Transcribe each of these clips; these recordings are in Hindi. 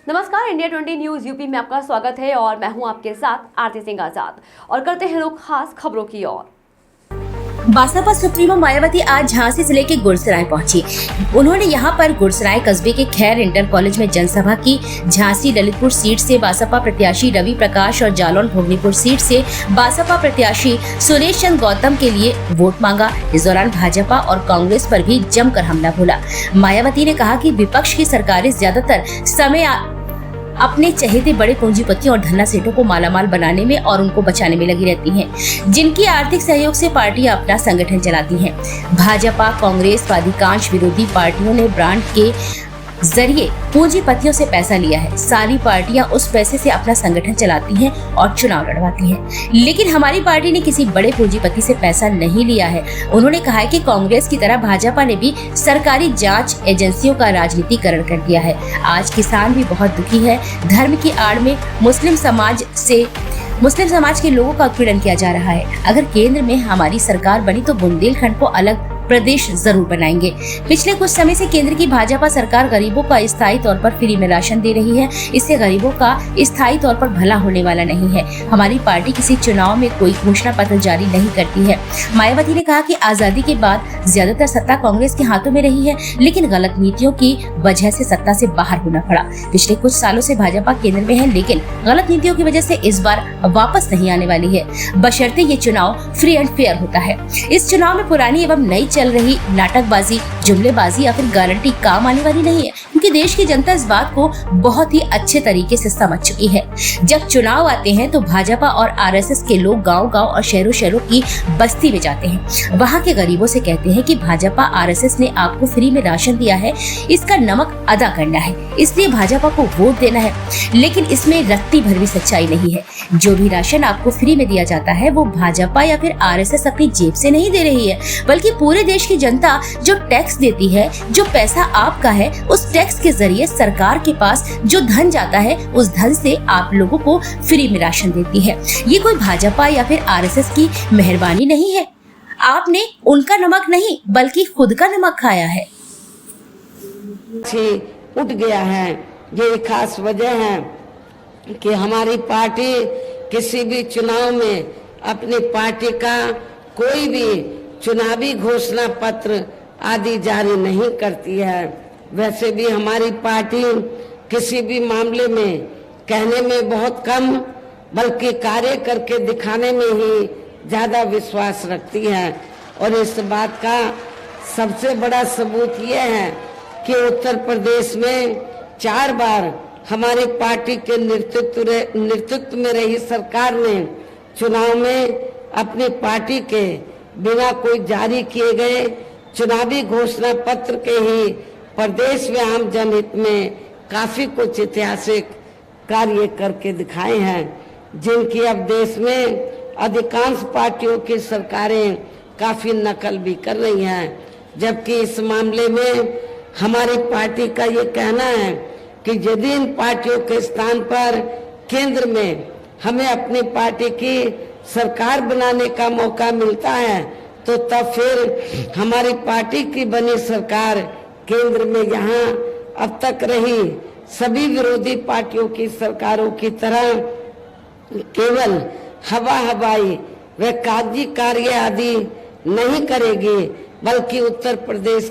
नमस्कार, इंडिया 20 न्यूज यूपी में आपका स्वागत है और मैं हूं आपके साथ आरती सिंह आजाद। और करते हैं रुख खास खबरों की ओर। बसपा सुप्रीमो मायावती आज झांसी जिले के गुरसराय पहुंची। उन्होंने यहां पर गुरसराय कस्बे के खैर इंटर कॉलेज में जनसभा की। झांसी ललितपुर सीट से बसपा प्रत्याशी रवि प्रकाश और जालौन भोगनीपुर सीट से बसपा प्रत्याशी सुरेश चंद्र गौतम के लिए वोट मांगा। इस दौरान भाजपा और कांग्रेस पर भी जमकर हमला बोला। मायावती ने कहा कि विपक्ष की सरकारें ज्यादातर समय अपने चहेते बड़े पूंजीपतियों और धन्ना सेठों को मालामाल बनाने में और उनको बचाने में लगी रहती हैं, जिनकी आर्थिक सहयोग से पार्टियां अपना संगठन चलाती हैं। भाजपा कांग्रेस व अधिकांश विरोधी पार्टियों ने ब्रांड के जरिए पूंजीपतियों से पैसा लिया है। सारी पार्टियां उस पैसे से अपना संगठन चलाती हैं और चुनाव लड़वाती हैं, लेकिन हमारी पार्टी ने किसी बड़े पूंजीपति से पैसा नहीं लिया है। उन्होंने कहा है कि कांग्रेस की तरह भाजपा ने भी सरकारी जांच एजेंसियों का राजनीतिकरण कर दिया है। आज किसान भी बहुत दुखी है। धर्म की आड़ में मुस्लिम समाज के लोगों का उत्पीड़न किया जा रहा है। अगर केंद्र में हमारी सरकार बनी तो बुंदेलखंड को अलग प्रदेश जरूर बनाएंगे। पिछले कुछ समय से केंद्र की भाजपा सरकार गरीबों का स्थायी तौर पर फ्री में राशन दे रही है। इससे गरीबों का स्थायी तौर पर भला होने वाला नहीं है। हमारी पार्टी किसी चुनाव में कोई घोषणा पत्र जारी नहीं करती है। मायावती ने कहा कि आजादी के बाद ज्यादातर सत्ता कांग्रेस के हाथों में रही है, लेकिन गलत नीतियों की वजह से सत्ता से बाहर होना पड़ा। पिछले कुछ सालों से भाजपा केंद्र में है, लेकिन गलत नीतियों की वजह से इस बार वापस नहीं आने वाली है, बशर्ते ये चुनाव फ्री एंड फेयर होता है। इस चुनाव में पुरानी एवं नई चल रही नाटकबाजी, जुमलेबाजी या फिर गारंटी काम आने वाली नहीं है, क्योंकि देश की जनता इस बात को बहुत ही अच्छे तरीके से समझ चुकी है। जब चुनाव आते हैं तो भाजपा और आरएसएस के लोग गांव-गांव और शहरों की बस्ती में जाते हैं। वहां के गरीबों से कहते हैं कि भाजपा आरएसएस ने आपको फ्री में राशन दिया है, इसका नमक अदा करना है, इसलिए भाजपा को वोट देना है। लेकिन इसमें रत्ती भर भी सच्चाई नहीं है। जो भी राशन आपको फ्री में दिया जाता है वो भाजपा या फिर आरएसएस अपनी जेब से नहीं दे रही है, बल्कि पूरे देश की जनता जो टैक्स देती है, जो पैसा आपका है, उस टैक्स के जरिए सरकार के पास जो धन जाता है, उस धन से आप लोगों को फ्री में राशन देती है। ये कोई भाजपा या फिर आरएसएस की मेहरबानी नहीं है। आपने उनका नमक नहीं बल्कि खुद का नमक खाया है। उठ गया है। ये खास वजह है कि हमारी पार्टी किसी भी चुनाव में अपनी पार्टी का कोई भी चुनावी घोषणा पत्र आदि जारी नहीं करती है। वैसे भी हमारी पार्टी किसी भी मामले में कहने में बहुत कम बल्कि कार्य करके दिखाने में ही ज्यादा विश्वास रखती है। और इस बात का सबसे बड़ा सबूत ये है कि उत्तर प्रदेश में 4 बार हमारी पार्टी के नेतृत्व में रही सरकार ने चुनाव में अपनी पार्टी के बिना कोई जारी किए गए चुनावी घोषणा पत्र के ही प्रदेश में आम जनहित में काफी कुछ ऐतिहासिक कार्य करके दिखाए हैं, जिनकी अब देश में अधिकांश पार्टियों की सरकारें काफी नकल भी कर रही हैं। जबकि इस मामले में हमारी पार्टी का ये कहना है कि यदि इन पार्टियों के स्थान पर केंद्र में हमें अपनी पार्टी की सरकार बनाने का मौका मिलता है तो तब फिर हमारी पार्टी की बनी सरकार केंद्र में यहाँ अब तक रही सभी विरोधी पार्टियों की सरकारों की तरह केवल हवाई व कागजी कार्य आदि नहीं करेगी, बल्कि उत्तर प्रदेश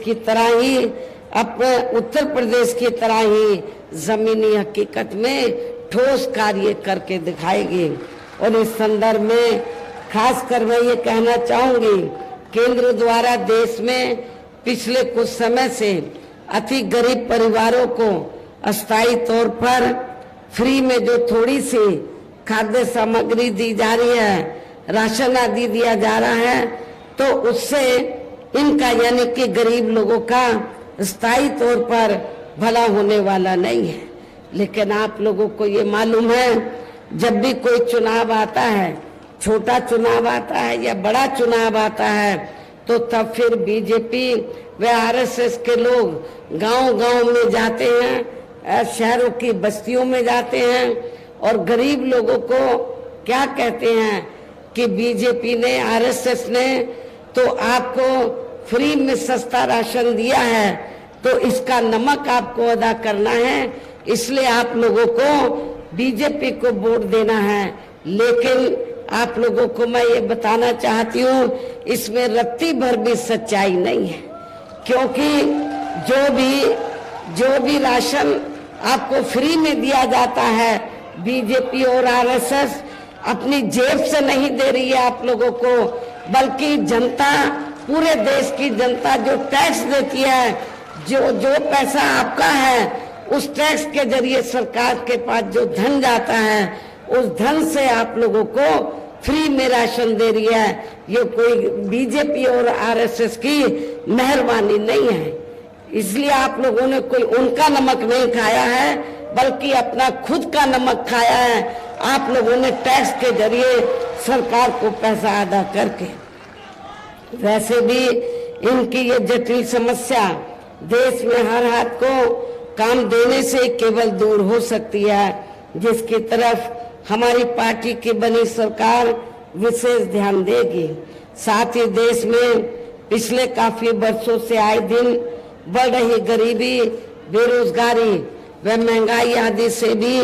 की तरह ही जमीनी हकीकत में ठोस कार्य करके दिखाएगी। और इस संदर्भ में खासकर मैं ये कहना चाहूंगी, केंद्र द्वारा देश में पिछले कुछ समय से अति गरीब परिवारों को अस्थायी तौर पर फ्री में जो थोड़ी सी खाद्य सामग्री दी जा रही है, राशन आदि दिया जा रहा है, तो उससे इनका यानी कि गरीब लोगों का स्थायी तौर पर भला होने वाला नहीं है। लेकिन आप लोगों को ये मालूम है, जब भी कोई चुनाव आता है, छोटा चुनाव आता है या बड़ा चुनाव आता है, तो तब फिर बीजेपी व आरएसएस के लोग गांव-गांव में जाते हैं, शहरों की बस्तियों में जाते हैं और गरीब लोगों को क्या कहते हैं कि बीजेपी ने, आरएसएस ने तो आपको फ्री में सस्ता राशन दिया है, तो इसका नमक आपको अदा करना है, इसलिए आप लोगों को बीजेपी को वोट देना है। लेकिन आप लोगों को मैं ये बताना चाहती हूँ, इसमें रत्ती भर भी सच्चाई नहीं है, क्योंकि जो भी राशन आपको फ्री में दिया जाता है, बीजेपी और आरएसएस अपनी जेब से नहीं दे रही है आप लोगों को, बल्कि जनता, पूरे देश की जनता जो टैक्स देती है, जो पैसा आपका है, उस टैक्स के जरिए सरकार के पास जो धन जाता है, उस धन से आप लोगों को फ्री में राशन दे रही है। ये कोई बीजेपी और आरएसएस की मेहरबानी नहीं है। इसलिए आप लोगों ने कोई उनका नमक नहीं खाया है, बल्कि अपना खुद का नमक खाया है। आप लोगों ने टैक्स के जरिए सरकार को पैसा अदा करके। वैसे भी इनकी ये जटिल समस्या देश में हर हाथ को काम देने से केवल दूर हो सकती है, जिसकी तरफ हमारी पार्टी की बनी सरकार विशेष ध्यान देगी। साथ ही देश में पिछले काफी वर्षों से आए दिन बढ़ रही गरीबी, बेरोजगारी व महंगाई आदि से भी